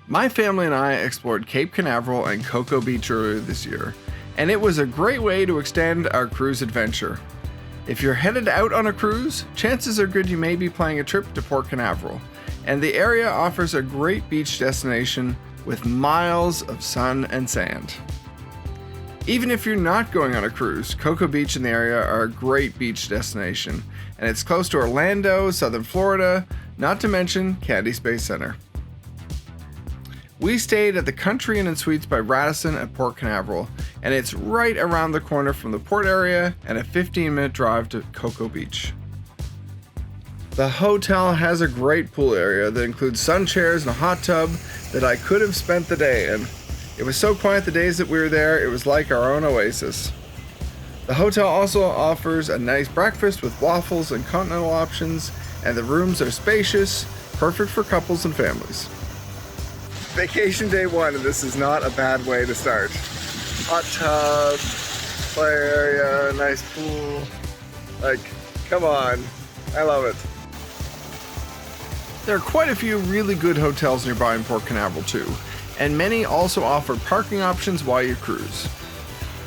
My family and I explored Cape Canaveral and Cocoa Beach earlier this year, and it was a great way to extend our cruise adventure. If you're headed out on a cruise, chances are good you may be planning a trip to Port Canaveral, and the area offers a great beach destination with miles of sun and sand. Even if you're not going on a cruise, Cocoa Beach and the area are a great beach destination, and it's close to Orlando, Southern Florida, not to mention Kennedy Space Center. We stayed at the Country Inn & Suites by Radisson at Port Canaveral, and it's right around the corner from the port area and a 15-minute drive to Cocoa Beach. The hotel has a great pool area that includes sun chairs and a hot tub that I could have spent the day in. It was so quiet the days that we were there, it was like our own oasis. The hotel also offers a nice breakfast with waffles and continental options, and the rooms are spacious, perfect for couples and families. Vacation day one, and this is not a bad way to start. Hot tub, play area, nice pool. Like, come on. I love it. There are quite a few really good hotels nearby in Port Canaveral too, and many also offer parking options while you cruise.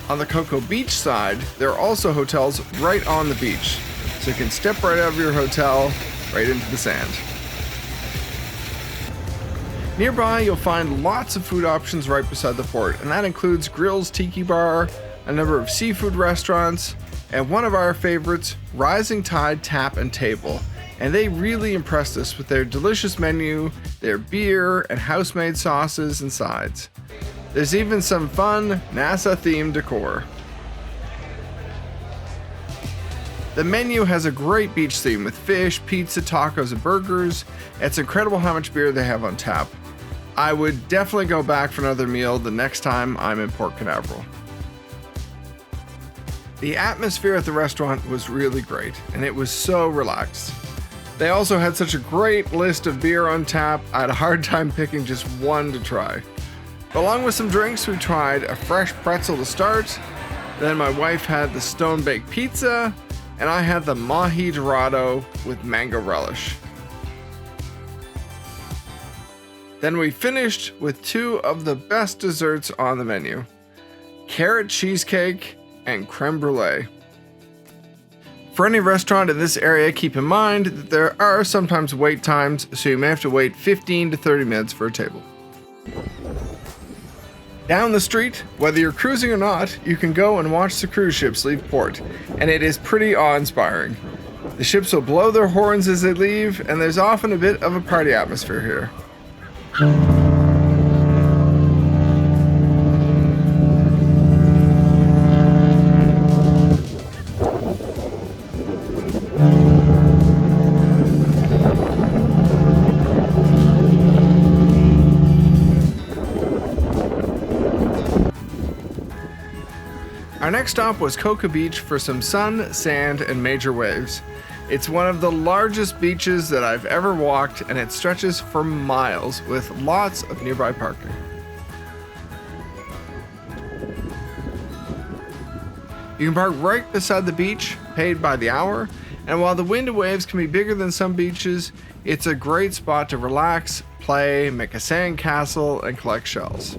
On the Cocoa Beach side, there are also hotels right on the beach, so you can step right out of your hotel, right into the sand. Nearby, you'll find lots of food options right beside the port, and that includes Grill's Tiki Bar, a number of seafood restaurants, and one of our favorites, Rising Tide Tap and Table. And they really impressed us with their delicious menu, their beer, and house-made sauces and sides. There's even some fun NASA-themed decor. The menu has a great beach theme with fish, pizza, tacos, and burgers. It's incredible how much beer they have on tap. I would definitely go back for another meal the next time I'm in Port Canaveral. The atmosphere at the restaurant was really great, and it was so relaxed. They also had such a great list of beer on tap, I had a hard time picking just one to try. Along with some drinks, we tried a fresh pretzel to start, then my wife had the stone-baked pizza, and I had the mahi dorado with mango relish. Then we finished with two of the best desserts on the menu, carrot cheesecake and creme brulee. For any restaurant in this area, keep in mind that there are sometimes wait times, so you may have to wait 15 to 30 minutes for a table. Down the street, whether you're cruising or not, you can go and watch the cruise ships leave port, and it is pretty awe-inspiring. The ships will blow their horns as they leave, and there's often a bit of a party atmosphere here. Our next stop was Cocoa Beach for some sun, sand, and major waves. It's one of the largest beaches that I've ever walked, and it stretches for miles with lots of nearby parking. You can park right beside the beach, paid by the hour, and while the wind and waves can be bigger than some beaches, it's a great spot to relax, play, make a sand castle, and collect shells.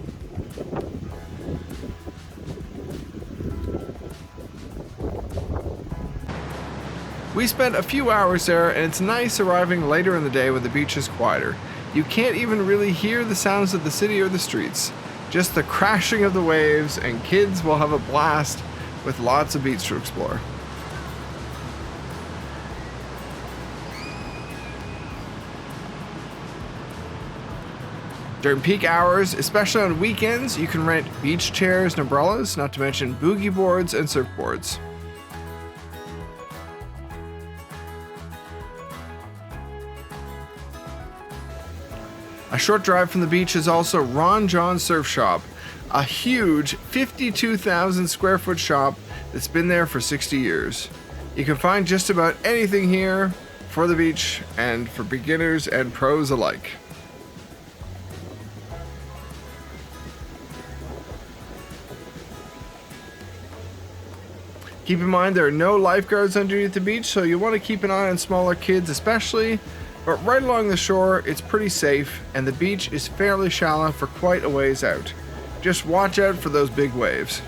We spent a few hours there, and it's nice arriving later in the day when the beach is quieter. You can't even really hear the sounds of the city or the streets, just the crashing of the waves, and kids will have a blast with lots of beach to explore. During peak hours, especially on weekends, you can rent beach chairs and umbrellas, not to mention boogie boards and surfboards. A short drive from the beach is also Ron John Surf Shop, a huge 52,000 square foot shop that's been there for 60 years. You can find just about anything here for the beach and for beginners and pros alike. Keep in mind there are no lifeguards underneath the beach, so you'll want to keep an eye on smaller kids especially. But right along the shore, it's pretty safe, and the beach is fairly shallow for quite a ways out. Just watch out for those big waves.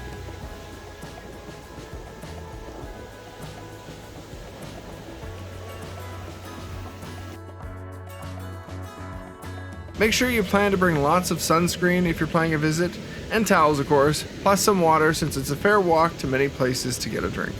Make sure you plan to bring lots of sunscreen if you're planning a visit, and towels of course, plus some water since it's a fair walk to many places to get a drink.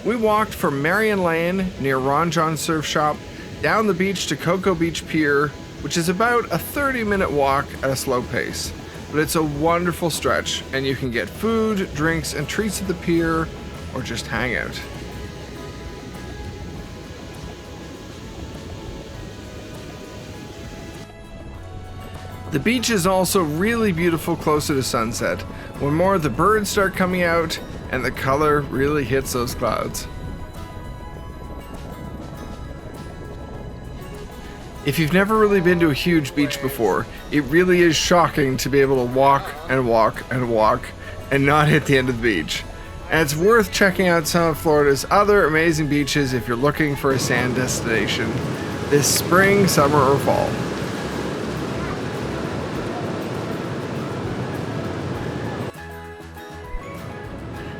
We walked from Marion Lane near Ron John's surf shop down the beach to Cocoa Beach Pier, which is about a 30-minute walk at a slow pace. But it's a wonderful stretch, and you can get food, drinks, and treats at the pier, or just hang out. The beach is also really beautiful closer to sunset, when more of the birds start coming out and the color really hits those clouds. If you've never really been to a huge beach before, it really is shocking to be able to walk and walk and walk and not hit the end of the beach. And it's worth checking out some of Florida's other amazing beaches if you're looking for a sand destination this spring, summer, or fall.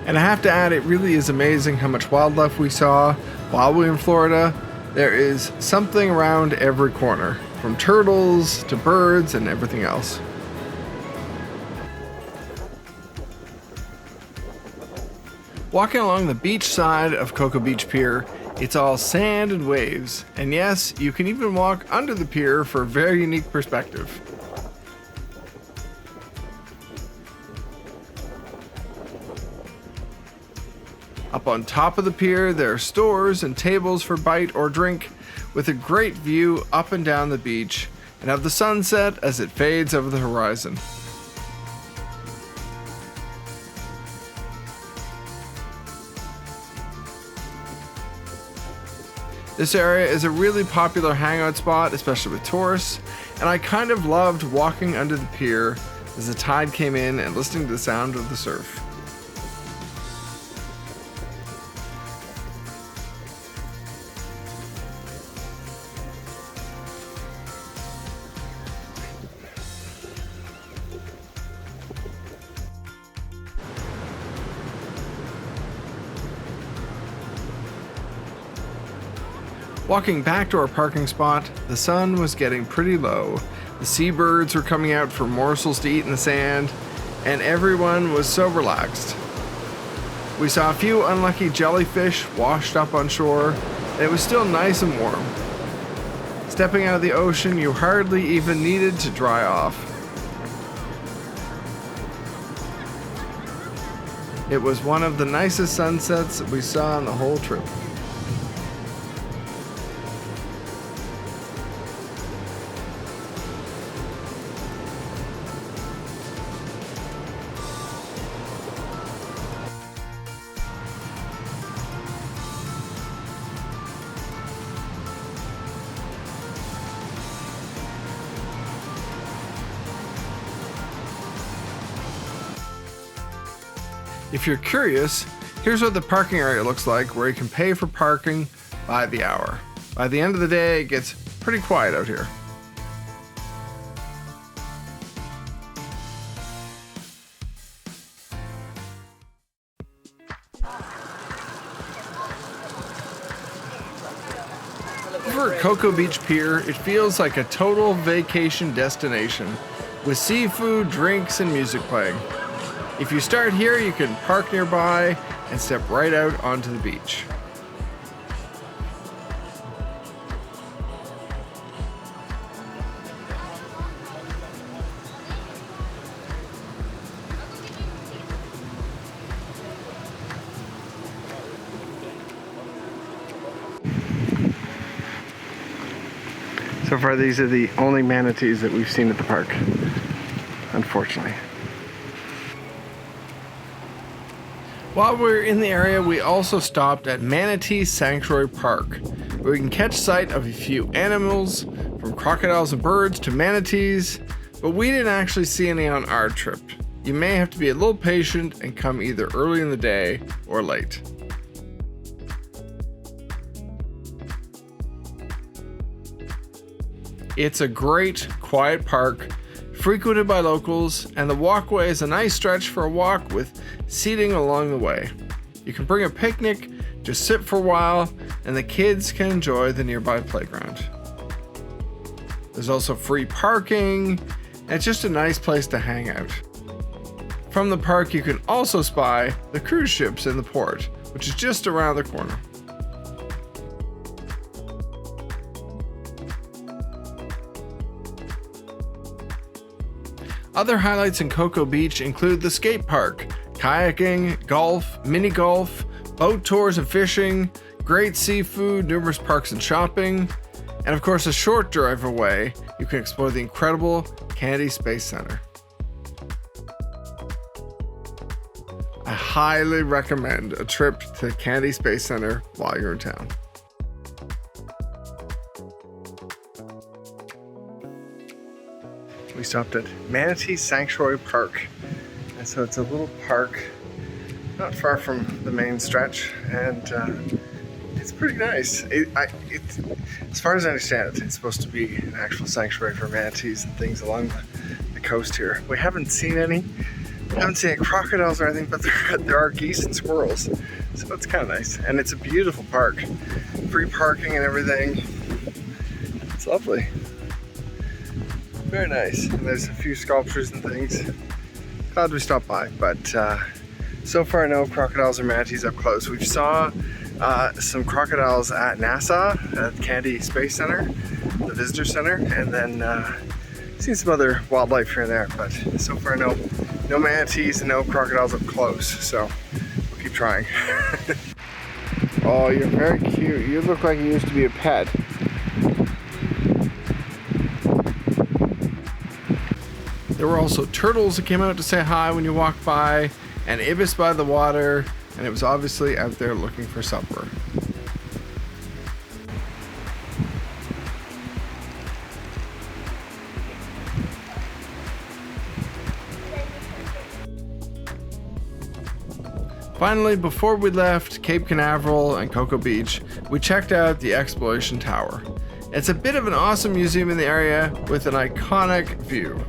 And I have to add, it really is amazing how much wildlife we saw while we were in Florida. There is something around every corner, from turtles to birds and everything else. Walking along the beach side of Cocoa Beach Pier, it's all sand and waves. And yes, you can even walk under the pier for a very unique perspective. Up on top of the pier, there are stores and tables for bite or drink, with a great view up and down the beach and of the sunset as it fades over the horizon. This area is a really popular hangout spot, especially with tourists, and I kind of loved walking under the pier as the tide came in and listening to the sound of the surf. Walking back to our parking spot, the sun was getting pretty low. The seabirds were coming out for morsels to eat in the sand, and everyone was so relaxed. We saw a few unlucky jellyfish washed up on shore, and it was still nice and warm. Stepping out of the ocean, you hardly even needed to dry off. It was one of the nicest sunsets that we saw on the whole trip. If you're curious, here's what the parking area looks like, where you can pay for parking by the hour. By the end of the day, it gets pretty quiet out here. Over at Cocoa Beach Pier, it feels like a total vacation destination, with seafood, drinks, and music playing. If you start here, you can park nearby and step right out onto the beach. So far, these are the only manatees that we've seen at the park, unfortunately. While we were in the area, we also stopped at Manatee Sanctuary Park, where we can catch sight of a few animals, from crocodiles and birds to manatees, but we didn't actually see any on our trip. You may have to be a little patient and come either early in the day or late. It's a great, quiet park, frequented by locals, and the walkway is a nice stretch for a walk with seating along the way. You can bring a picnic, just sit for a while, and the kids can enjoy the nearby playground. There's also free parking, and it's just a nice place to hang out. From the park, you can also spy the cruise ships in the port, which is just around the corner. Other highlights in Cocoa Beach include the skate park, kayaking, golf, mini golf, boat tours and fishing, great seafood, numerous parks and shopping, and of course a short drive away, you can explore the incredible Kennedy Space Center. I highly recommend a trip to Kennedy Space Center while you're in town. We stopped at Manatee Sanctuary Park, and so it's a little park not far from the main stretch, and it's pretty nice. As far as I understand it, it's supposed to be an actual sanctuary for manatees and things along the coast here. We haven't seen any. We haven't seen any crocodiles or anything, but there are geese and squirrels, so it's kind of nice. And it's a beautiful park, free parking and everything. It's lovely. Very nice. And there's a few sculptures and things. Glad we stopped by, but so far no crocodiles or manatees up close. We saw some crocodiles at NASA, at the Kennedy Space Center, the visitor center, and then seen some other wildlife here and there, but so far no manatees and no crocodiles up close, so we'll keep trying. Oh, you're very cute. You look like you used to be a pet. There were also turtles that came out to say hi when you walked by, and ibis by the water, and it was obviously out there looking for supper. Finally, before we left Cape Canaveral and Cocoa Beach, we checked out the Exploration Tower. It's a bit of an awesome museum in the area with an iconic view.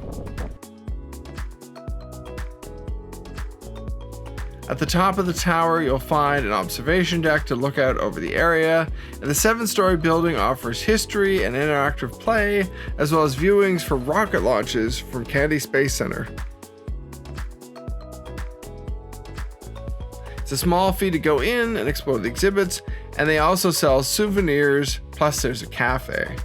At the top of the tower, you'll find an observation deck to look out over the area, and the 7-story building offers history and interactive play, as well as viewings for rocket launches from Kennedy Space Center. It's a small fee to go in and explore the exhibits, and they also sell souvenirs, plus there's a cafe.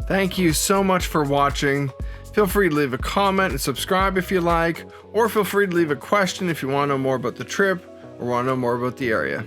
Thank you so much for watching. Feel free to leave a comment and subscribe if you like, or feel free to leave a question if you want to know more about the trip or want to know more about the area.